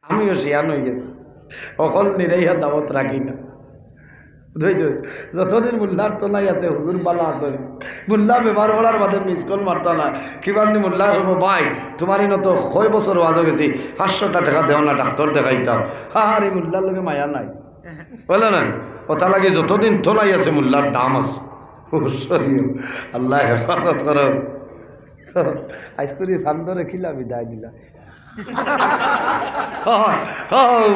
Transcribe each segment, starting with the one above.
আমিও শিয়ান হয়ে গেছি, অকল নিরাইয়া দাওয়াত রাখি না। বুঝেছ, যতদিন মোল্লার তোলাই আছে হুজুর বালা আছে, মোল্লা ব্যবহার করার বাদে মিস কল মারতা না। কিবারনি মোল্লা হইব ভাই তোমারই নত 6 বছর ওয়াজও গেছি, 500টা টাকা দেও না, ডাক্তার দেখাইতাম। আর এই মোল্লার লগে মায়া নাই, বলে না কথা লাগে। যতদিন তোলাই আছে মোল্লার দাম আছে। আল্লাহ হেফাজত করো। আইসকরি সান্দরে খিলা বিদায় দিলা।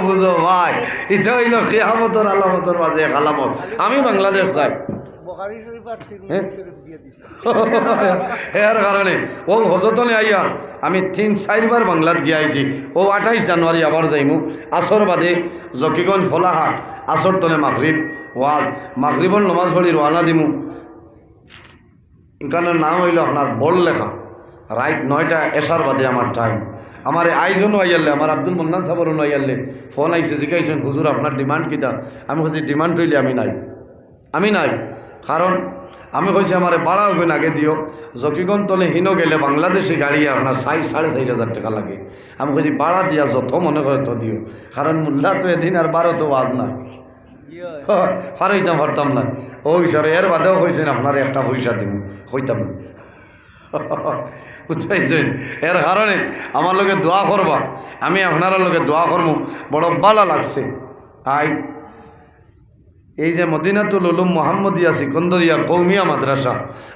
বুঝো ভাই, এটা হইল কিয়ামতের আলামতের মাঝে এক আলামত। আমি বাংলাদেশ চাই এর কারণে ও হজতনে আইয়া আমি 3-4 বার বাংলাত গিয়ে আইছি। ও 28 জানুয়ারি আবার যাইমু। আসর বাদে জকিগঞ্জ ফলাহাট, আসর তনে মাগরিব ওয়াল, মাগরিবর নমাজ পড়ি রওনা দিমু। এখানের নাম হইল আপনার বল লেখা। রাইট 9টা এসার বাদে আমার টাইম। আমার আইজনও আইয়ালে, আমার আব্দুল মন্নান সাবরও আইয়ালে ফোন আইসে, জিজ্ঞাসেন হুজুর আপনার ডিমান্ড কিতা? আমি বলছি ডিমান্ড হইলে আমি নাই। কারণ আমি কইছি আমার ভাড়া হবেন আগে দিও। জকিগঞ্জ তলে হিনো গেলে বাংলাদেশি গাড়ি আপনার 4,500 টাকা লাগে। আমি কইছি ভাড়া দিয়া যত মনে করে তো দিও, কারণ মোল্লা তো এদিন আর 12 তো ওয়াজ না, হারাইতাম পারতাম না। ওই সরে এর বাদেও কইছেন আপনার একটা পয়সা দিব, হইতাম না। বুঝতে, এর কারণে আমার লোকে দোয়া করবা, আমি আপনারা লোকে দোয়া করবো। বড় ভালো লাগছে। এই যে মদিনাতুল উলুম মোহাম্মদিয়া সিকন্দরিয়া কৌমিয়া মাদ্রাসা,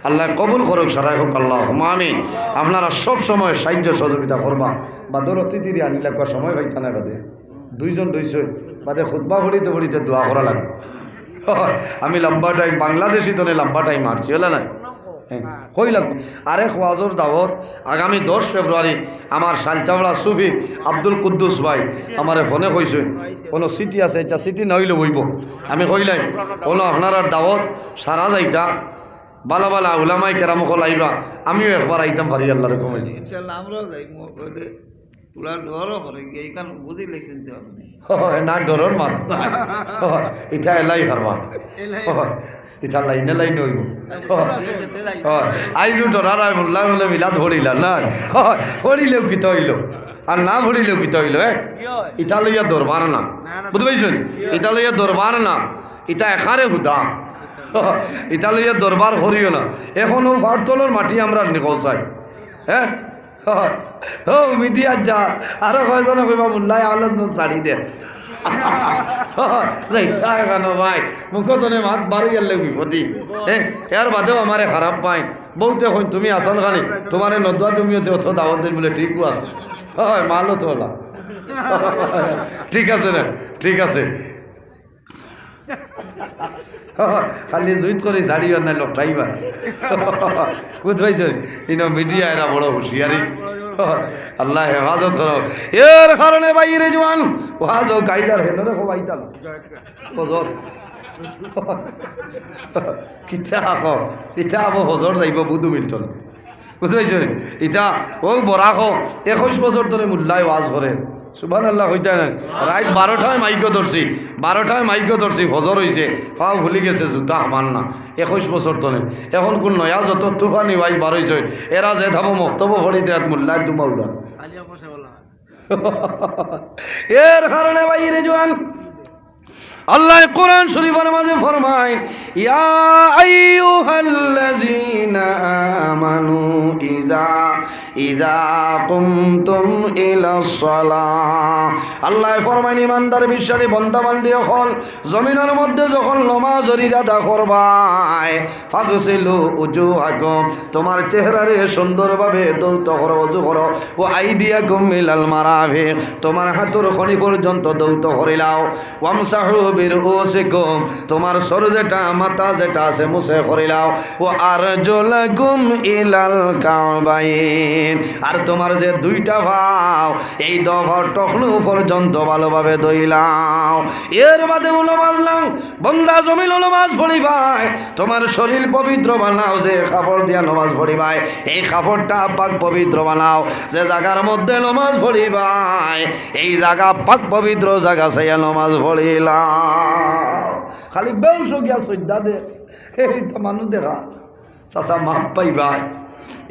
আল্লাহ কবুল করুক, সারাই হোক আল্লাহ আমিন। আপনারা সব সময় সাহায্য সহযোগিতা করবা। বাদর অতিথির আনিলে কোয়া সময় পাইতা না, বাদে 2জন 200 বাদে খুতবা পড়িতে দোয়া করা লাগবে। আমি লম্বা টাইম বাংলাদেশি তো লম্বা টাইম মারছি, হলে না কইলাম। আরেক ওয়াজর দাওয়াত আগামী 10 ফেব্রুয়ারি আমার শালচাওড়া সুফি আব্দুল কুদ্দুস ভাই আমারে ফোনে কইছেন কোনো সিটি আছে, এটা সিটি নইলে বইব। আমি কইলাই কোনো আপনার দাওয়াত সারা যাইতা, বালা বালা উলামাই কেরামকল আইবা, আমিও একবার আইতাম পারি আল্লাহর কমে ইনশাআল্লাহ আমরাও যাই। তোরা ডরও করে এইখান বুঝি লেগছেন তো না, ডরর মাত ইটা এলাই করবা, ইটা লাইনে হইব। আইজু ডরার মোল্লা বলে মিলাদ ভরিলা না, ভরিলেও কিত হইল আর না ভরিলেও কিত হইল। ইটা লইয়া দরবার না, বুঝতে পারছেন? ইটা লইয়া দরবার না, ইটা এখারে হুদা। ইটা লইয়া দরবার ভরিও না। এখনও ভারতলের মাটি আমরা নিকলসাই। হ্যাঁ ও মিডিয়া যা আরো কয়জনে কইবা মোল্লাই আনন্দ ছাড়ি দে ভাই মুখজনে মাত বাড়ি গেলে বিপদি। হ্যাঁ, এর বাদেও আমারে খারাপ পাই বলতে হই তুমি আসল খানি তোমার নদুয়া তুমিও অত দাওয়াত দিন বলে ঠিকও আছে। হয় মালও তো হলা, ঠিক আছে না? ঠিক আছে, খালি জুইত করে ঝাড়িও না লটাইবা। বুঝতে পাইছ? ইনো মিডিয়া এরা বড় হুঁশিয়ারি। আল্লাহ হেফাজত করো। এর কারণে বাইরে জোয়ান ওয়াজ গাইলার হেনরে হবাইতাম হজর কিতা আঁকো, ইটা আবো হজর যাইব বুধু মিলতন। বুঝতে পাইছ? ইটা ও বরাক 21 বছর ধরে মোল্লাই ওয়াজ করে। সুবহানাল্লাহ হইতা না। রাত 12টায় মাইক্য ধরছি, ফজর হয়েছে, পাও ভুলি গেছে, জুতা আমার না। 21 বছর ধরে এখন কোন নয়া যত তুফানি ওয়াই বার হয়েছে, এরা যে থাকবো মক্তব্য ভরিতে রাত মোল্লায় দুমা উড়া। এর কারণে বাইরে জোয়ান আল্লাহ কোরআন শরীফের মাঝে ফরমায়, ইয়া আইয়ুহাল্লাযীনা আমানু ইযা কুমতুম ইলাস সালাহ। আল্লাহ ফরমায় ইমানদার বিশ্বাসী বান্দা বান্দি হল জমিনের মধ্যে যখন নামাজ আদা করবাই, ফাগসিলু উজুহাকুম, তোমার চেহারারে সুন্দরভাবে দৌত করো, ওযু করো। ও আইদিয়াকুম ইলাল মারাফিক, তোমার হাতের খনি পর্যন্ত দৌত করিলাও। ওয়ামসাহু বিরুসিকুম, তোমার সর যেটা মাথা যেটা আছে মুছে করিলাও। ও আরজুলাকুম ইলাল কাবাইন, আর তোমার যে 2টা ভাও এই দফার টখনু পর্যন্ত ভালোভাবে দইলাও। এর বাদে উলামাল্লাহ বন্দা জমিল নামাজ পড়িবাই, তোমার শরীর পবিত্র বানাও। যে কাপড় দিয়া নামাজ পড়িবাই এই কাপড়টা পাক পবিত্র বানাও। যে জায়গার মধ্যে নামাজ পড়িবাই এই জায়গা পাক পবিত্র জায়গা চাইয়া নামাজ পড়িলাম। খালি বেউস গিয়া সজ্জা দে এই তো মানুষ দেখা চাচা মাপ পাইবাই।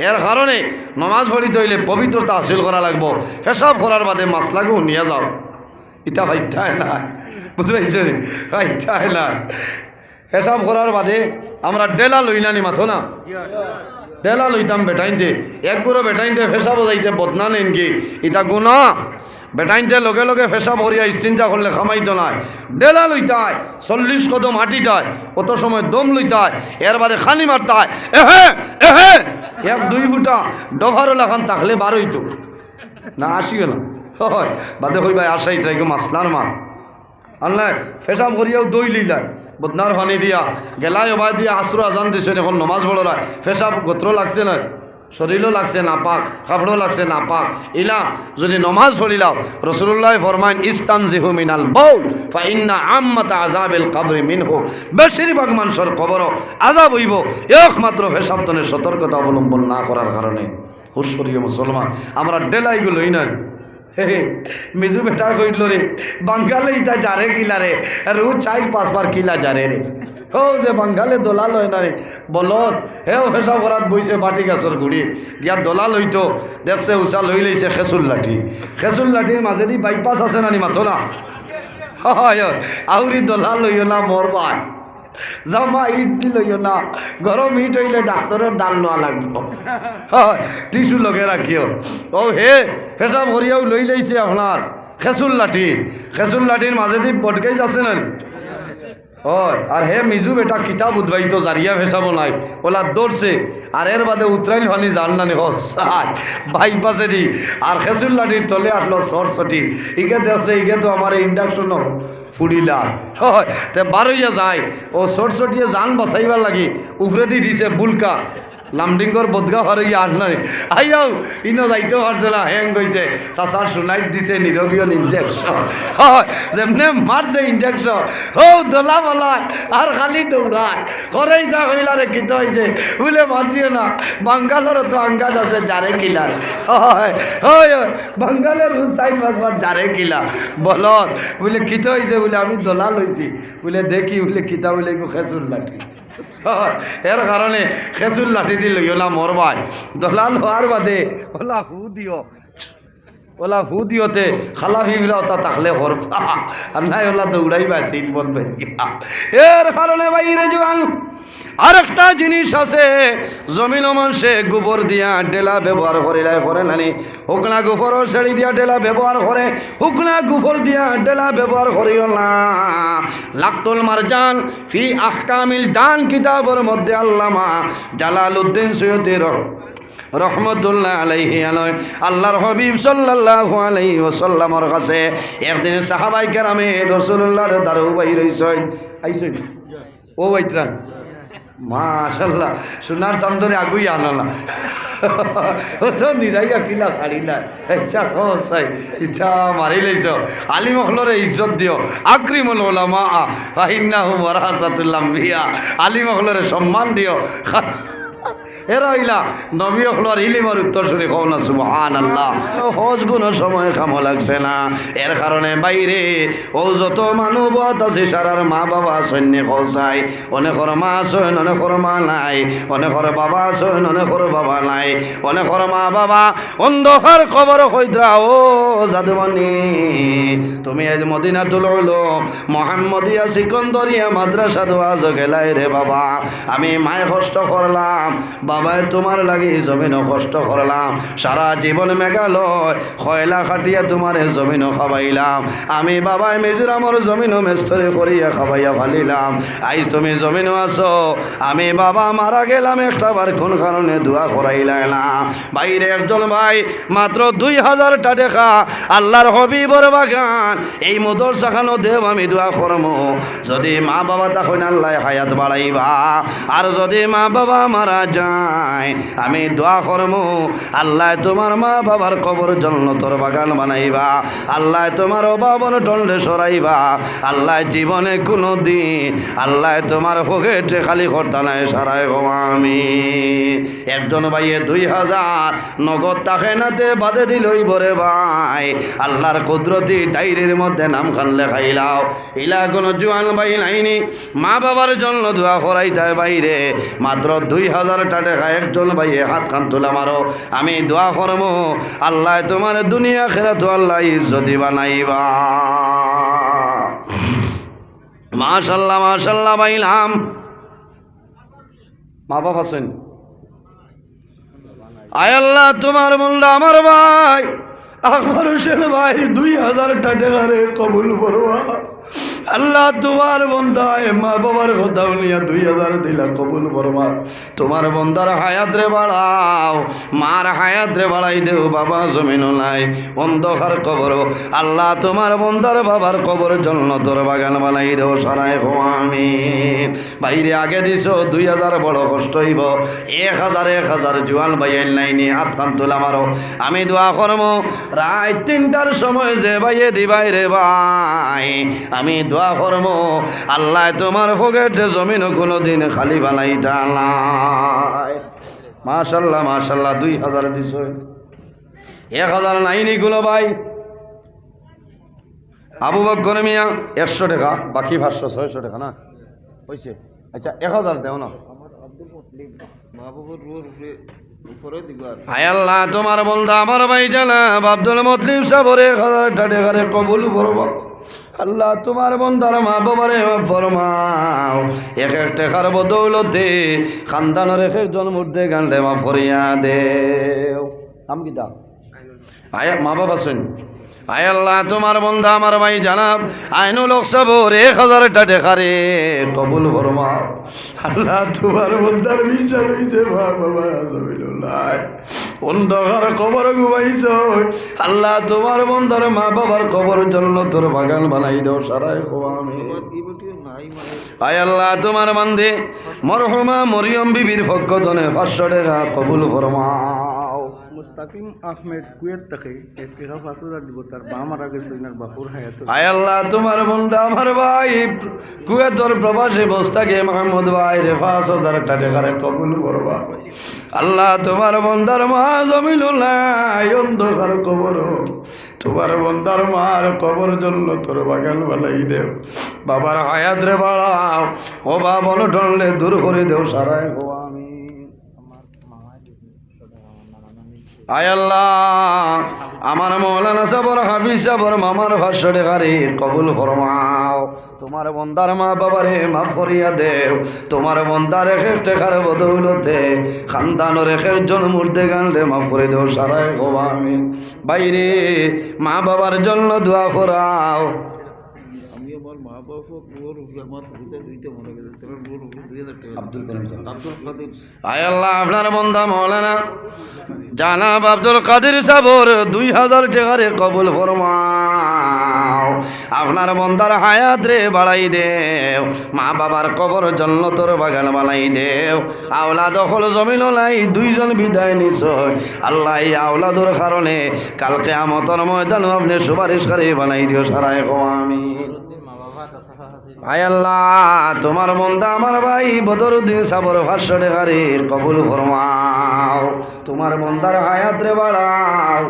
এর কারণে নমাজ পড়িতে হইলে পবিত্রতা হাসিল করা লাগবো। পেশাব করার বাদে মাসলাকে নিয়ে যাও। ইটা ভাইটাই না, বুঝতে পারছি ভাইটাই না। হেসাব করার বাদে আমরা ডেলা লইলানি মাথো না, ডেলা লইতাম বেটাইনতে, এক গুঁড়ো বেটাইনতে ফেসাবো যাইতে বদনা নেন কি ইটা গুণা। বেটাইনতে লগে লগে ফেসাব করিয়া চিন্তা করলে খামাইতো নাই, ডেলা লইতায় 40 কদম হাঁটিতায়, কত সময় দম লইতায়, এর বাদে খানি মারতায়, এহে এহে 1-2 ফুটা ডভারলা খান তাহলে বারোইতো না, আসিও না হয় বাদে হই ভাই আসাই তাই মাসলার মা আল্লাহ ফেসাব করিয়াও দই লইলায় বদনার পানি দিয়া গেলায় ওবাই দিয়া আসরো আজান দিছে, এখন নমাজ পড়ো ফেসাব গোত্র লাগছে না, শরীরও লাগছে না পাক, কাপড়ও লাগছে না পাক, ইলা যদি নমাজ পড়িলাও রাসূলুল্লাহ ফরমাইন ইস্তানজিহু মিনাল বাউল ফা ইন্না আম্মাতা আযাবিল কবরি মিনহু, বেশিরভাগ মানুষের কবর আযাব হইব একমাত্র পেশাবতনের সতর্কতা অবলম্বন না করার কারণে। হুশরিয় মুসলমান, আমরা ডেলাইগুলোই না মিজু বেটা কইল রে বাঙ্গালে ইতা যারে কিলা রে রোজ 4-5 বার কিলা যারে রে, ও যে বাঙ্গালে দোলা লয় না রে বলত হেও হেসা করাত বইছে বাটি গাছর গুড়ি গিয়া দোলা লইতো, দেখছে উষা লই লইছে খেসুল লাঠি, খেসুল লাঠির মাজেদি বাইপাস আছে নানি মাথো না, হয় আউরি দোলা লইও না মরবা, জামা ইট দিলইও না, গরম ইট হইলে ডাক্তারের দাল নেওয়া লাগবো, হয় টিস্যু লগে রাখিও। ও হে ফেসাব করিয়াও লই লাইছে আপনার খেসুল লাঠি, খেসুল লাঠির মাজেদি বটকাইজ আছে না, হয় আর হে মিজু বেটা কিতাব উদ্বাইতো জারিয়া ফেসাবো নাই ওলা দৌড়ছে, আর এর বাদে উতরাইল ভানি জান নানি হসায় বাইপাসে দি, আর খেসুল লাঠির তলে আসলো সরসটি, ইকে দেখছে ইকে তো আমার ইন্ডাকশন ফুড়িলা, হয় তে বারইয়া যায় ও সরসটিয়ে জান বাঁচাইবার লাগি উপরে দি দিছে বুলকা লামডিঙ্গর বদগা হরইয়া আর নাই আইয়াও ইনো যাইতে পারছে না, হ্যাং গইছে চাচার সুনাইট দিছে নিরবিয়ন ইঞ্জেকশন, হয় যেমনে মারছে ইঞ্জেকশন ও দোলা বলায় আর খালি দৌড়ায় করেই যা হইলারে কিত হয়েছে বুঝলে মাতিও না, বাঙ্গালোরও তো আঙ্গাজ আছে যারে কিলার, হয় হয় বাঙ্গালের হুসাইন মাসবার যারে কিলা বলত বুঝলে কিত হয়েছে বলে আমি দোলা লইছি বলে দেখি বলে কিতা বলে খেসুর লাঠি, এর কারণে খেসুর লাঠি দি লইও না মরবাই, দলাল হওয়ার বাদে ওলা হু দিও, ওলা হু দিওতে খালা ফিবরাওতা থাকলে হরবা আর নাই ওলা দৌড়াইবা 3 বন বেরিয়া। এর কারণে বাইরে জোয়ান আরেকটা জিনিস আছে, জমিন মানুষে গোবর দিয়া ডেলা ব্যবহার করিলাই করে নানি, হুকনা গোবরও ছেড়ি দিয়া ডেলা ব্যবহার করে, হুকনা গোবর দিয়া ডেলা ব্যবহার করিও না। লাকতুল মারজান ফি আহকামিল জান কিতাবের মধ্যে আল্লামা জালালউদ্দিন সৈয়দী রহমতুল্লাহ আলাইহি আলয় আল্লাহর হাবিব সাল্লাল্লাহু আলাইহি ওয়াসাল্লামের কাছে একদিন সাহাবাই কেরামে রাসূলুল্লাহর দারু বাইর হইছেন, আইছেন ও বাইতরান মাশাআল্লাহ সোনার চান্দরে আগুই আনালা তো নিরাইয়া কিলা ছাড়ি না, ইচ্ছা কসাই ইচ্ছা মারি লইছ, আলিম হলরে ইজ্জত দিও, আকরিমুল উলামা ফাইন্নাহুম ওয়ারাসাতুল আম্বিয়া, আলিম হলরে সম্মান দিও, এরা হইলা নবী হলর ইলিমের উত্তর শুনে কও না সুবহানাল্লাহ। হজ কোনো সময় কামো লাগছে না, এর কারণে বাইরে ও যত মানবত আছে সারার মা বাবা সৈন্য কৌসাই, অনেকর মা আছেন অনেকর মা নাই, অনেকর বাবা আছেন অনেকর বাবা নাই, অনেকর মা বাবা অন্ধকার কবর হইদ্রা। ও জাদুমণি তুমি আজ মদিনাতুল উলুম মোহাম্মদিয়া সিকন্দরিয়া মাদ্রাসা দোয়াজ গেলাই রে বাবা, আমি মায়ে কষ্ট করলাম, বাবায় তোমার লাগি জমিনও কষ্ট করলাম, সারা জীবন মেঘালয় কয়লা খাটিয়া তোমার জমিনও খাবাইলাম, আমি বাবায় মিজোরামর জমিনও মেস্তরে করিয়া খাবাইয়া ফালিলাম, আইজ তুমি জমিনও আছো, আমি বাবা মারা গেলাম একটা বার কোন কারণে দোয়া করাইলাই না। বাইরে একজন ভাই মাত্র 2000 টাকা আল্লাহর হবিবর বাগান এই মদরসা খানো দেব, আমি দোয়া করবো যদি মা বাবা তখন আল্লাহ হায়াত বাড়াইবা, আর যদি মা বাবা মারা যায় আমি দোয়া করবো আল্লাহ তোমার মা বাবার কবর জান্নাতের বাগান বানাইবা, আল্লাহ তোমার অভাবন টন্ডে সরাইবা, আল্লাহ জীবনে কোনো দিন আল্লাহ তোমার পকেটে খালি করতা নাই সারাই গো আমি। একজন ভাইয়ে 2000 নগদ তাকে নাতে বাদে দিলই বরে ভাই, আল্লাহর কুদরতি ডায়েরির মধ্যে নাম খান লেখাইলাও, ইলা কোনো জোয়ান ভাই নাইনি মা বাবার জন্য দোয়া করাইতে বাইরে মাত্র 2000 টাকা একজন ভাইয়ে হাত খান তোলা মারো, আমি দোয়া করবো আল্লাহ তোমার দুনিয়া খেরা তো আল্লাহ ইজ্জতি বানাইবা। মাশাল্লাহ মাশাল্লাহ পাইলাম। মা বাবা আছেন? আয় আল্লাহ তোমার বন্ধা আমার ভাই আকবর হোসেন ভাই 2000 টাকা রে কবুল করবা। আল্লাহ তোমার বন্ধায় মা বাবার কথা নিয়ে 2000 দিলা কবুল করবা। তোমার বন্ধার হায়াত রে বাড়াও, মার হায়াত রে বাড়াই দেও। বাবা জমিন নাই অন্ধকার কবর, আল্লাহ তোমার বন্ধার বাবার কবর জন্নতর বাগান বানাই দেও। সারাই আমি বাইরে আগে দিছ 2000 বড় কষ্ট হইব। 1000 জোয়ান বাইয়ের লাইনি হাত খান তোলা মারো। আমি দোয়া করবো রাত 3টার সময় যে বাইয়ে দিবাই রে ভাই, আমি দোয়া করবো আল্লাহ তোমার পকেটে জমিন কোনো দিন খালি বানাইতা নাই। মাশাল্লাহ মাশাল্লাহ 2000 দিছ, 1000 নাইনি গুলো ভাই। আবু বকর মিয়া 100 টাকা, বাকি 500-600 টাকা না হয়েছে। আচ্ছা 1000 দেও না। হায় আল্লাহ তোমার বন্ধা আমার ভাই জানাব আব্দুল মুতলিব সাহেবের 1000 টাকা কবুল করবো। আল্লাহ তোমার বন্ধার মা বাবারে ফরমাও, এক টাকার বদৌলতে খানদানের একজন মধ্যে গানলে মা ফরিয়া দেও। নাম কি দাও? আয় মা বাবা শুন। আয় আল্লাহ তোমার বন্ধা আমার ভাই জানাব আইনুল হক সাহেবের 1000 টাকা রে কবুল ফরমাও। আল্লাহ তোমার বন্ধার বিচার হইছে মা বাবা জমিনুল্লাহ অন্ধকার কবর ঘুমাইছ। আল্লাহ তোমার বন্ধার মা বাবার কবর জন্য তোর বাগান বানাই দাও। সারাই আমি আয় আল্লাহ তোমার বান্ধে মরহুমা মরিয়ম বিবির পক্ষ তনে 500 টাকা কবুল ফরমাও। মুস্তাকিম আহমেদ কুয়েত থেকে 1 টাকা 5000 দিব, তার বা মারা গেছে ওনার বাপুর হায়াত। আয় আল্লাহ তোমার বন্ধা আমার ভাই কুয়েতর প্রবাসী মুস্তাকিম আহমদ ভাই রে 5000 টাকা রে কবুল করবা। আল্লাহ তোমার বন্ধার মা জমিনুল্লাহ অন্ধকার কবর, তোমার বন্ধার মার কবর জন্য তোর বাগান বালাই দেও। বাবার হায়াত রে বাড়াও, ও বাবা টনলে দূর করে দেও। সারাই আমি আয় আল্লাহ আমার মৌলানা সাবর হাফিজ সাবর মামার 500 টাকা রে কবুল ফরমাও। তোমার বন্দার মা বাবারে মাফ করিয়া দেও। তোমার বন্দার 1 টাকার বদৌলতে খানদানের একজন মুর্দে গানলে মাফ করে দেও। সারাই আমি বাইরে মা বাবার জন্য দোয়া করাও। আমি আমার মা বাবা পুরো আমার দুইটা মনে গেছে তারা পুরো 2000 টাকা আব্দুল করিম আব্দুল কাদের। আয় আল্লাহ আপনার বন্ধা মৌলানা জানাব আব্দুল কাদের সাবর 2000 টাকা রে কবুল ফরমাও। আপনার বন্দার হায়াত রে বাড়াই দেও। মা বাবার কবর জন্নতর বাগান বানাই দেও। আওলাদ হল জমিন নাই 2 জন বিদায় নিছ। আল্লাহ এই আওলাদর কারণে কালকে আমতর ময়দান আপনি সুপারিশকারী বানাই দিও। সারাই আমি আয় আল্লাহ তোমার বন্ধা আমার ভাই বদরুদ্দিন সাবর 500 টাকা রে কবুল ফরমাও। তোমার বন্দার হায়াত রে বাড়াও।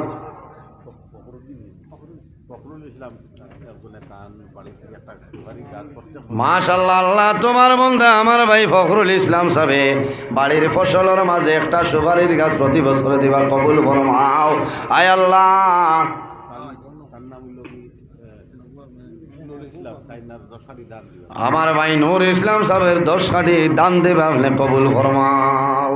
মাশাআল্লাহ আল্লাহ তোমার বন্ধা আমার ভাই ফখরুল ইসলাম সাহেব বাড়ির ফসলের মাঝে একটা সুপারির গাছ প্রতি বছর দিবা কবুল ফরমাও। আয় আল্লাহ আমার ভাই নূর ইসলাম সাহেবের 10 কাঠি দান দেবে আপনি কবুল ফরমাও।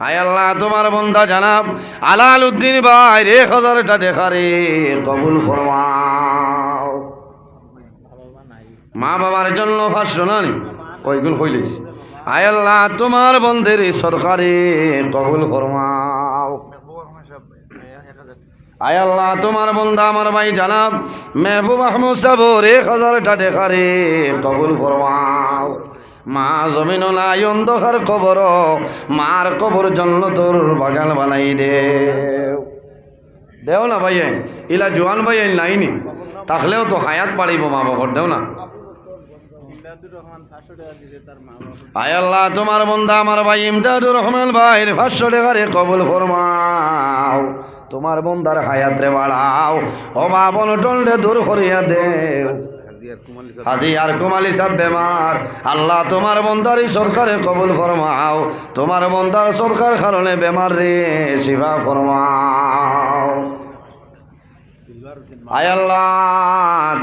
আয় আল্লাহ তোমার বন্ধা জানাব আলাল উদ্দিন ভাই 1000 টাকা রে কবুল ফরমাও। মা বাবার জন্য 500 নানি ওইগুলো হইলিস। আয় আল্লাহ তোমার বন্ধের সরকারি কবুল ফরমাও। আয় আল্লাহ তোমার বন্ধা আমার ভাই জানাব মেহবুব আহমদ সাবর 1000 টাকা রে কবুল ফরমাও। মা জমিন নাই অন্ধকার কবর, মার কবর জন্য তোর বাগান বানাই দেও। দেও না ভাই ইলা জোয়ান ভাই নাইনি থাকলেও তো হায়াত বাড়িব মা বাবার। দেও না। আয় আল্লাহ তোমার বন্ধা আমার ভাই ইমদাদুর রহমান ভাইয়ের 500 টাকা রে কবুল ফরমাও। তোমার বন্ধার হায়াত রে বাড়াও। ও বাবন টন্ডে দূর করিয়া দেও। হাজি আর কুমালি সাহেব বেমার, আল্লাহ তোমার বন্ধারই সরকারে কবুল ফরমাও। তোমার বন্ধার সরকার কারণে বেমার রে শিফা ফরমাও। আয় আল্লাহ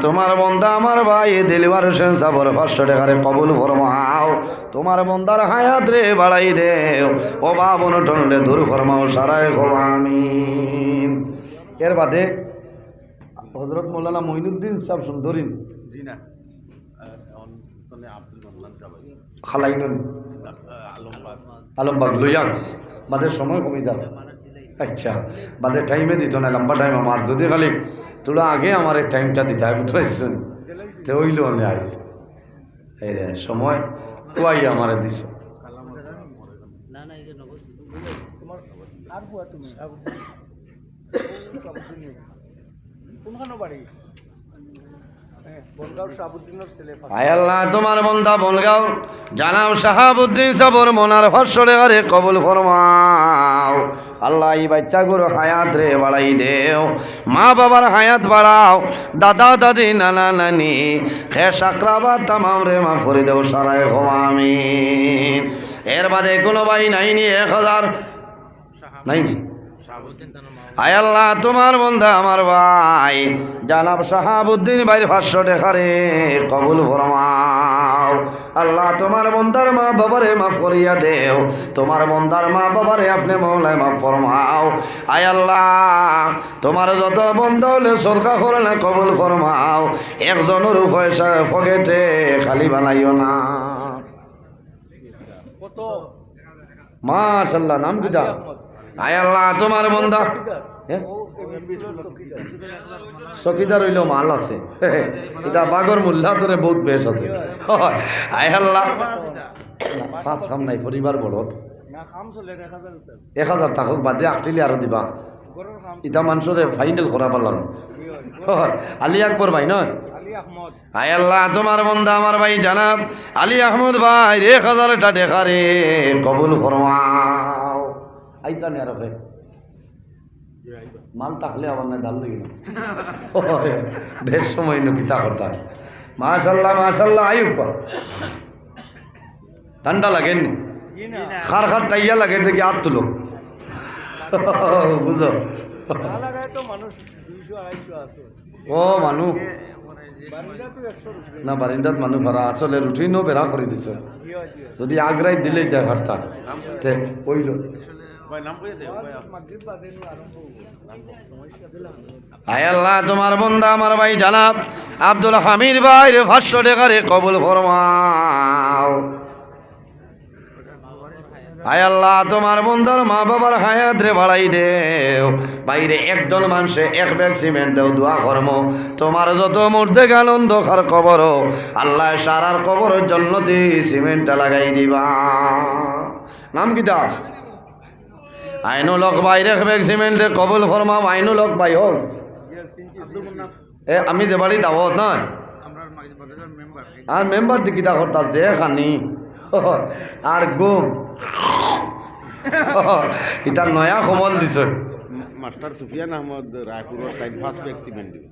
তোমার বন্দা আমার ভাই দিলওয়ার হোসেন সাবর 500 টাকারে কবুল ফরমাও। তোমার বন্দার হায়াত রে বাড়াই দেও, ও বাবন টনলে দূর ফরমাও সারায় গো আমিন। এর বাদে হযরত মৌলানা মঈনুদ্দিন সাহেব সুন্দরীন খালাইটন আলমবাগ লইয়াক বাদের সময় কমে যাবে। আচ্ছা বাদের টাইমে দিত না, লম্বা টাইম আমার যদি খালি তোরা আগে আমার এই টাইমটা দিতে হয় বুঝতে তো ওইল আমি আইস এই রে সময় কুয়াই আমারে দিছ। আয় আল্লাহ তোমার বন্দা বনগাঁও জানাও শাহাবুদ্দিন সাবর মনার 500 টাকারে কবুল ফরমাও। আল্লাহ এই বাচ্চাগুলো হায়াত রে বাড়াই দেও, মা বাবার হায়াত বাড়াও, দাদা দাদি নানা নানি হে সাকরাবাদ তামাম রে মা ফরি দেও সারায় গো আমিন। এর বাদে কোনো ভাই নাইনি 1000 নাইনি। আয় আল্লাহ তোমার বন্ধা আমার ভাই জানাব শাহাবুদ্দিন ভাইয়ের 500 টাকারে কবুল ফরমাও। আল্লাহ তোমার বন্দার মা বাবারে মাফ করিয়া দেও, তোমার বন্দার মা বাবারে আপনি মৌলায় মাফ ফরমাও। আয় আল্লাহ তোমার যত বন্ধ হলে সরকার করলে কবুল ফরমাও, একজনের পয়সা পকেটে খালি বানাইও না। মাশাআল্লাহ নাম কি দা? আয় আল্লাহ তোমার বন্ধা চকিদার হইল মাল আছে, এটা বাগর মূল্যা তোরে বহুত বেশ আছে। আয় আল্লাহ পাঁচ খাম নাই পরিবার বড় 1000 টাকা বাদে আটলি আরো দিবা, ইটা মানুষরে ফাইনাল করা পারলাম। আলী আকবর ভাই নয়? আয় আল্লাহ তোমার বন্ধা আমার ভাই জানাব আলী আহমদ ভাই 1000 টাকা রে কবুল ফরমাও। আইতা নে আরো মাল তাহলে আবার না দাল লাগি না বেশ সময় নকিতা করতাম। মাশাল্লাহ মাশাল্লাহ আয়ুব ঠান্ডা লাগেননি, খার খার টাইয়া লাগে দেখি হাত তুলো বুঝো। ও মানুষ না বারিন্দাত মানুষ ভাড়া আসলে রুটিনও বেড়া করে দিছ, যদি আগ্রাই দিলেই যায় ভাড়টা কইল। আয় আল্লাহ তোমার বন্দা আমার ভাই জানাব আব্দুল হামিদ ভাই 500 টাকারে কবুল ফরমাও। আয় আল্লাহ তোমার বন্দার মা বাবার হায়াত রে বাড়াই দেও, বাইরে একজন মানুষে 1 ব্যাগ সিমেন্ট দেও, দোয়া কর্ম তোমার যত মূর্তে গেল অন্ধকার কবর আল্লাহ সারার কবরের জন্যতে সিমেন্টটা লাগাই দিবা। নাম কি দা? আইনুল হক ভাই 1 ব্যাগ সিমেন্টে কবুল ফরমাও। আইনুল হক ভাই হোক আমি যে বাড়ি দাওয়াত না আর মেম্বার দিকিটা করতা যে খানি আর গুম এটা নয়া কমল দিছ। মাস্টার সুফিয়ান আহমদ রায়পুরের টাইম 5 ব্যাগ সিমেন্ট দিবে।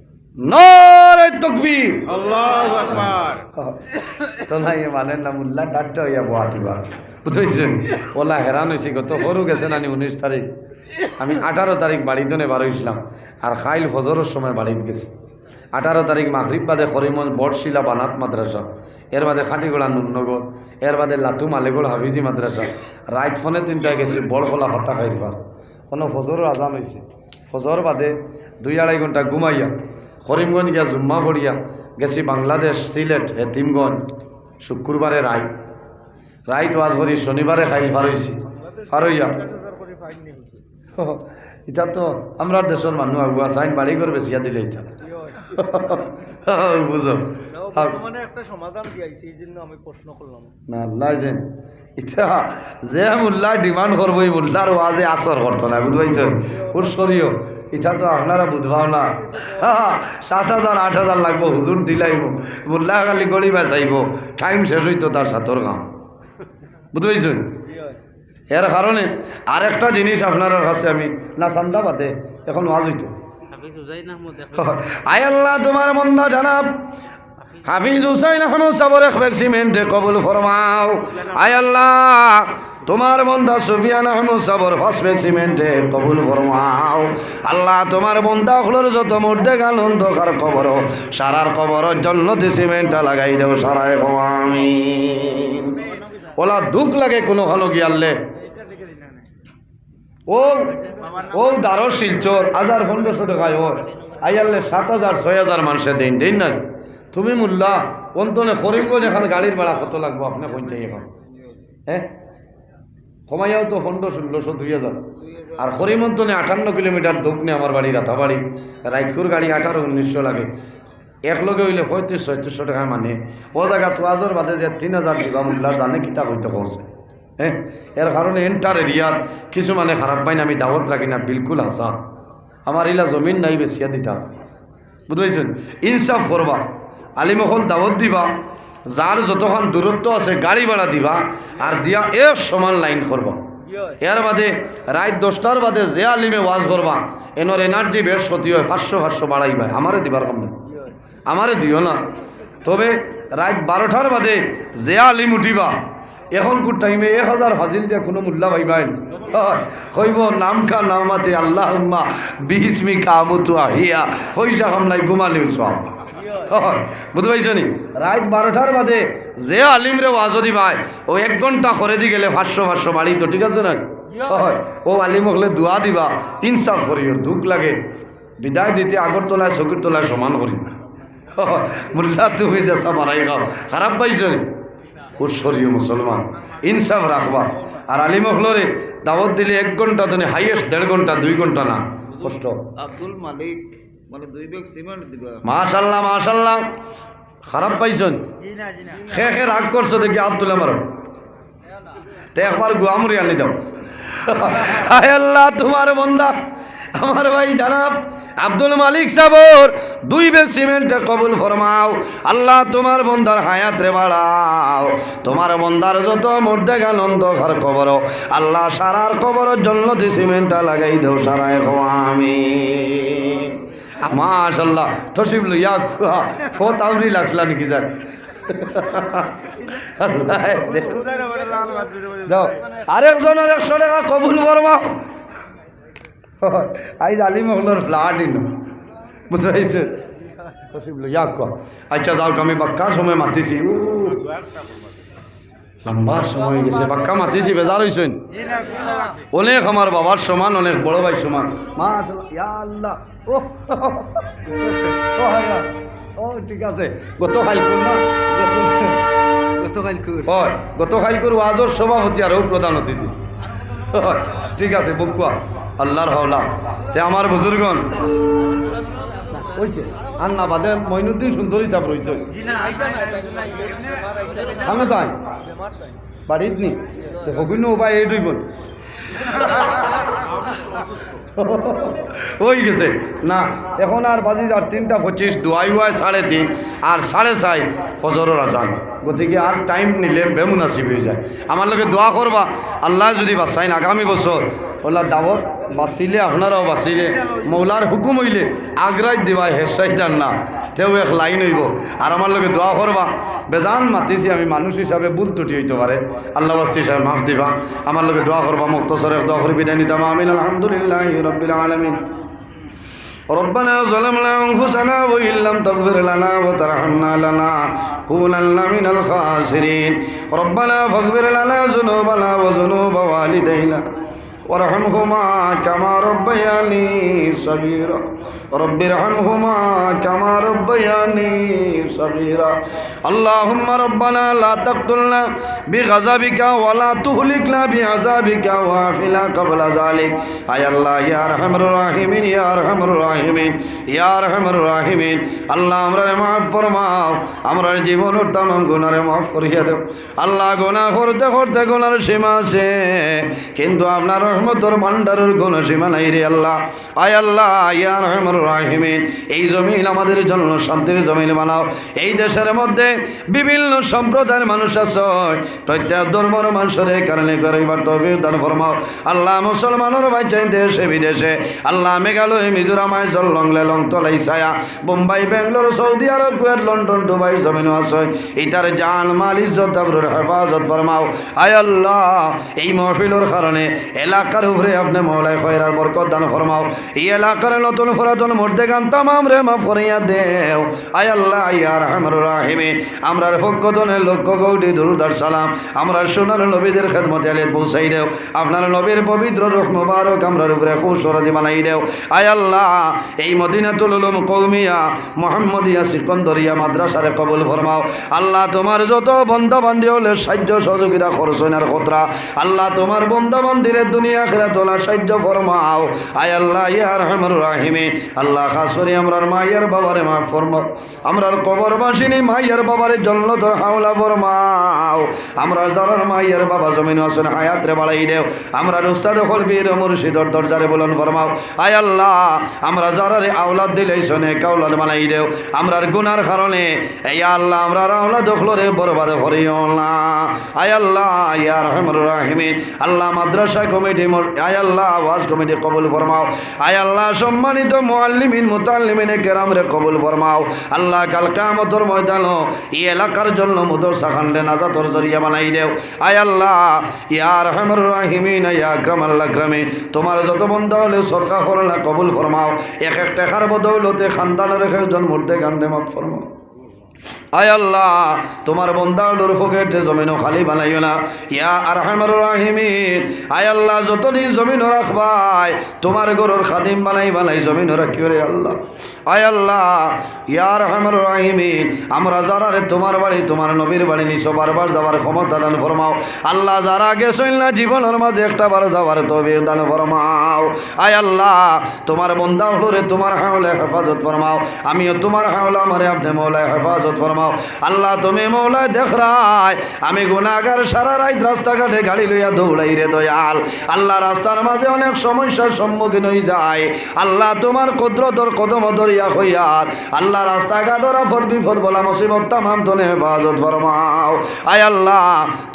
নারে তাকবীর আল্লাহু আকবার। তো নাই মানে না মুল্লা ডাটটা হইয়া বহাতিবা বুঝছেন। ওলা হেরান হয়েছি গত সরু গেছে নানি 19 তারিখ, আমি 18 তারিখ বাড়িতে বার হয়েছিলাম আর খাইল ফজরের সময় বাড়িতে গেছি। 18 তারিখ মাগরিব বাদে করিমগঞ্জ বটশিলা বানাত মাদ্রাসা, এর বাদে খাটিগোড়া নুননগর, এর বাদে লাতু মালেগড় হাফিজি মাদ্রাসা। রাত ফোনে 3টায় গেছি বড়খোলা হত্যা খাইবার, কোনো ফজরের আজান হয়েছে। ফজর বাদে 2-2.5 ঘন্টা ঘুমাইয়া করিমগঞ্জ গিয়া জুম্মা পড়িয়া গেছি বাংলাদেশ সিলেট এতিমগঞ্জ। শুক্রবারে রাইত ওয়াজ করি, শনিবারে খাইল পার হয়েছি। পার হইয়া এটা তো আমরা দেশের মানুষ আগুয়া চাইন বাড়ি করে বেশিয়া দিলে এটা বুঝো একটা সমাধান দিয়েছি, এই জন্য আমি প্রশ্ন করলাম না আল্লাহ যেন এটা যে মোল্লা ডিমান্ড করবো এই মোল্লার ওয়াজে আসর করতো না বুঝবাইছেন। ওর শরীয় এটা তো আপনারা বুঝবাও না। 7,000 8,000 লাগবো হুজুর দিলাইব, মোল্লা খালি গড়ি বেচাইব, টাইম শেষ হইতো তার সাথর কাম বুঝবাইছেন। এর কারণে আরেকটা জিনিস আপনার কাছে আমি না চান্দা বাদে এখন ওয়াজ হইতো। আয় আল্লাহ তোমার বন্দা জানাব হাফিজ হুসাইন আহমদ সাবর এক ব্যাগ সিমেন্টে কবুল ফরমাও। আয় আল্লাহ তোমার বন্দা সুফিয়ান আহমদ সাবর ফার্স্ট ব্যাগ সিমেন্টে কবুল ফরমাও। আল্লাহ তোমার বন্দা হলোর যত মধ্যে গাল অন্ধকার কবর সারার কবর জন্নতি সিমেন্টটা লাগাই দেও সারায় আমিন। ওলা দুঃখ লাগে কোনো হলো গিয়ালে ও দারো শিলচর 1500 টাকায় ওর আইয়ালে 7000 6000 মানুষে দিন দিন না তুমি মুল্লা অন্তনে করিমগঞ্জ এখন গাড়ির ভাড়া কত লাগবো আপনি কোনটাই এখন হ্যাঁ কমাইয়াও তো 1500 2000 আর করিমন্তনে 58 কিলোমিটার দক্ষিণে আমার বাড়ি রাতাবাড়ি রাইতকুর গাড়ি 1800-1900 লাগে এক লগে হইলে 3500-3600 টাকা মানে ও জায়গা তো আজর বাদে যে 3000 দিবা মুল্লার জানে কিতাব হইতে করছে হ্যাঁ এর কারণে এন্টার এরিয়ার কিছু মানে খারাপ পাই না আমি দাওয়াত রাখি না বিলকুল হাসা আমার ইলা জমিন নাই বেশিয়া দিতাম বুঝতে ইনসাফ করবা আলিমহল দাওয়াত দিবা যার যতক্ষণ দূরত্ব আছে গাড়ি ভাড়া দিবা আর দিয়া এক সমান লাইন করবা এর বাদে রাত 10টার বাদে যে আলিমে ওয়াজ করবা এনর এনার্জি বেশ সতী হয় 500 বাড়াইবা আমারে দিবার কম না আমারে দিও না তবে রাত 12টার বাদে যে আলিম উঠিবা এখনকার টাইমে 1000 ফাজিল দিয়ে কোনো মূল্যা পাইবাই হইব নামকা নামাতে আল্লাহ বিহিসমি কামতু আহিয়া পয়সা কম নাই ঘুমালেও সব বুঝতে পারছো নি রাত 12টার বাদে যে আলিমরে ওয়াজ দিবাই ও 1 ঘন্টা করে দি গেলে 500 বাড়ি তো ঠিক আছে না ও আলিম হলে দোয়া দিবা ইনসাফ করিও দুঃখ লাগে বিদায় দিতে আগরতলায় চকির তলায় সমান করি মুল্লা তুমি যেসা মারাই খাও খারাপ পাইছো নি উৎসরীয় মুসলমান ইনসাফ রাখবা আর আলিম হলরে দাওয়াত দিলে 1 ঘন্টা তো হাইয়েস্ট 1.5 ঘন্টা 2 ঘন্টা না কষ্ট আব্দুল মালিক মানে 2 ব্যাগ সিমেন্ট দিবা মাশাআল্লাহ মাশাআল্লাহ খারাপ পাইছন খে রাগ করছো দেখি আব্দুল আমার তে একবার গুয়ামুরি আনি দাও হায় আল্লাহ তোমার বান্দা আমার ভাই জানাব আব্দুল মালিক সাবর 2 ব্যাগ সিমেন্টে কবুল ফরমাও। আল্লাহ তোমার বন্দার হায়াত রে বাড়াও তোমার বন্দার যত মধ্যে গেল অন্ধকার কবর আল্লাহ সারার কবরের জন্য সিমেন্টটা লাগাই দেও সারায় আমিন। মাশাআল্লাহ তশরিফ লইয়া ফত আউরি লাগলা নাকি যার দাও আরেকজনের 100 টাকা কবুল ফরমাও। আইজ আলিম হলোর ফ্লাট ইন বুঝতে পারছেন তশরিফ লইয়া আচ্ছা যাও আমি বাক্কা সময় মাতিছি লম্বা সময় গেছে বাক্কা মাতিছি বেজার হয়েছেন অনেক আমার বাবার সমান অনেক বড় ভাই সমান মাশাআল্লাহ ও ঠিক আছে গত খাইকুর ওয়াজর সভাপতি আর প্রধান অতিথি ঠিক আছে বকুয়া আল্লাহর হাওলা তে আমার বুজুর্গন হয়েছে আর না বাদে মইনুদ্দিন সুন্দরী চাপ রয়েছে আমি তাই বাড়িত নি তো হগুন উপায় এই দুই বোন হয়ে গেছে না এখন আর বাজি আর 3:25 দোয়াই হয় 3:30 আর 4:30 ফজরের আজান গতিকে আর টাইম নিলে বেমুনাসিব হয়ে যায় আমার লোকে দোয়া করবা আল্লাহ যদি বাঁচাইন আগামী বছর ওলা দাওয়াত বাঁচিলে আপনারাও বাঁচিলে মৌলার হুকুম হইলে আগ্রাই দিবা হেসাইটার না তেও এক লাইন হইব আর আমার লোকে দোয়া করবা বেজান মাতিছি আমি মানুষ হিসাবে ভুল ত্রুটি হইতে পারে আল্লাহ বাস্তি হিসাবে মাফ দিবা আমার লোকে দোয়া করবা মুক্তসরে দোয়া করে বিদায় নিতাম আমিন আলহামদুলিল্লাহ রব্বিল আলামিন ربنا ظلمنا أنفسنا وإن لم تغفر لنا وترحمنا لنكونن من الخاسرين ربنا فاغفر لنا ذنوبنا وذنوب والدينا وارحمهما كما ربياني صغيرا رب ارحمهما كما ربياني صغيرا اللهم ربنا لا تقتلنا بغضبك ولا تهلكنا بعذابك وعافنا قبل ذلك اي الله يا ارحم الراحمين يا ارحم الراحمين يا ارحم الراحمين আল্লাহ আমরারে মাফ ফরমাও আমরার জীবনের तमाम গুনাহরে মাফ করিয়ে দাও আল্লাহ গুনাহ করতে করতে গুনার সীমা আছে কিন্তু আপনার রহমতের ভান্ডারের কোনো সীমা নাই রে আল্লাহ আয় আল্লাহ ইয়া আরহামুর রাহিমিন এই জমিন আমাদের জন্য শান্তির জমিন বানাও এই দেশের মধ্যে বিভিন্ন সম্প্রদায়ের মানুষ আছে, প্রত্যেক ধর্মের মানুষের এই কারণে গরিবার তৌফিক দান ফরমাও আল্লাহ। মুসলমানের ভাই চাই দেশে বিদেশে আল্লাহ, মেঘালয়, মিজোরাম, আইজল, লংলেলং, তলাই, ছায়া, বোম্বাই, বেঙ্গালোর, সৌদি আরব, কুয়েত, লন্ডন, দুবাই জমিনও আছে, এটার জান মাল ইজ্জত আবরুর হেফাজত ফরমাও। আয় আল্লাহ, এই মাহফিলের কারণে এলাকার উপরে আপনি মওলায় খয়রার বরকত দান ফরমাও। এই এলাকার নতুন পুরাতন মুর্দেগান তামাম রে মাফ করিয়া দেও। আয় আল্লাহ ইয়া রহমান রাহিমে, আমরার পক্ষতনের লক্ষ কোটি দুরূদ আর সালাম আমরা সোনার নবীদের খেদমতে আলে পৌঁছাই দেও। আপনার নবীর পবিত্র রূহ মুবারক আমরার উপরে খুশ রাজি বানাই দেও। আয় আল্লাহ, এই মদিনাতুল উলুম কওমিয়া মুহাম্মদিয়া সিকন্দরিয়া মাদ্রাসারে কবুল ফরমাও। আল্লাহ, তোমার যত বন্ধা বান্ধি হলে সাহায্য সহযোগিতা খরচনার খতরা আল্লাহ, তোমার বন্ধা বান্ধিরে দুনিয়া আখিরাত তোলার সাহায্য ফরমাও। আয় আল্লাহ ইয়া রহমান রাহিমে, আল্লাহ খাস করে আমরার মায়ের বাবারে মাফ ফরমাও, আমরার কবরবাসিনী মায়ের বাবারে জন্নতর হাওলা ফরমাও। আমরা যারার মায়ের বাবা জমিন আছেন হায়াত রে বাড়াই দেও। আমরা উস্তাদ হলবীর মুর্শিদর দরজারে বলন ফরমাও। আয় আল্লাহ, আমরা যারারে আওলাদ দিলে শোনে কাউলাদ বানাই দেও। আমরার গুনার কারণে এই আল্লাহ আমরা আওলাদ দখলরে বরবাদ করিও না। আয় আল্লাহ ইয়া রহমান রাহিমিন, আল্লাহ মাদ্রাসা কমিটি, আয় আল্লাহ ওয়াজ কমিটি কবুল ফরমাও। আয় আল্লাহ সম্মানিত মুআল্লিমিন মুতাআল্লিমিনে কেরাম রে কবুল ফরমাও। আল্লাহ কাল কিয়ামতের ময়দানও এই এলাকার জন্য মাদ্রাসা খানলে নাজাতর জরিয়া বানাই দেও। আয় আল্লাহ ইয়া রহমান রাহিমিন ইয়া আকরামাল আকরামিন, তোমার যত বান্দা হলে সদকা করলা কবুল ফরমাও। এক এক টাকার বদৌলতে খানদানের একজন মুর্দে গান্ডে মাফ ফরমাও। আয় আল্লাহ, তোমার বন্দাগুলোর পকেটে জমিনও খালি বানাইও না ইয়া আরহামার রাহিমিন। আয় আল্লাহ, যতদিন জমিনও রাখবাই তোমার গরুর খাদিম বানাই জমিনও রাখিও রে আল্লাহ। আয় আল্লাহ ইয়া আরহামার রাহিমিন, আমরা যারা রে তোমার বাড়ি তোমার নবীর বাড়ি নিছো বারবার যাবার ক্ষমতা দান ফরমাও। আল্লাহ, যারা গেছইল না জীবনের মাঝে একটা বার যাবার তৌফিক দান ফরমাও। আয় আল্লাহ, তোমার বন্দাগুলোরে তোমার হাওলে হেফাজত ফরমাও। আমিও তোমার হাওলা আমারে আপনি মওলায় হেফাজত ফরমাও। আল্লাহ, তুমি মওলায় দেখ রায় আমি গুনাহগার সারা রাত রাস্তাঘাটে গাড়ি লইয়া দৌড়াই রে দয়াল। আল্লাহ, রাস্তার মাঝে অনেক সমস্যার সম্মুখীন হয়ে যায়। আল্লাহ, তোমার কুদরতর কদম ধরিয়া হইয়ার আল্লাহ রাস্তাঘাটর আফত বিপদ বলা মুসিবত তামাম তনে হেফাজত ফরমাও। আয় আল্লাহ,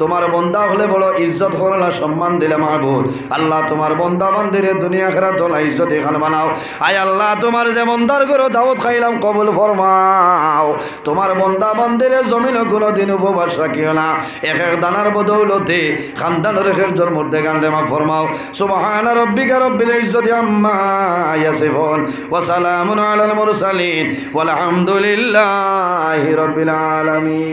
তোমার বন্দা হলে বড় ইজ্জত করলা সম্মান দিলে মাহবুব। আল্লাহ, তোমার বন্দা বান্দিরে দুনিয়া আখিরাত তোলা ইজ্জত এখানে বানাও। আয় আল্লাহ, তোমার যে বন্দার ঘরে দাওয়াত খাইলাম কবুল ফরমাও। তোমার বন্দা বান্দিরে জমিন কোনো দিন উপবাস রাখিও না। এক এক দানার বদৌলতে খানদানের এক একজন মধ্যে গান্ডে মাফ ফরমাও। সুবহানা রাব্বিকা রাব্বিল ইজ্জতি আম্মা ইয়াসিফুন ওয়া সালামুন আলাল মুরসালিন ওয়াল হামদুলিল্লাহি রাব্বিল আলামিন।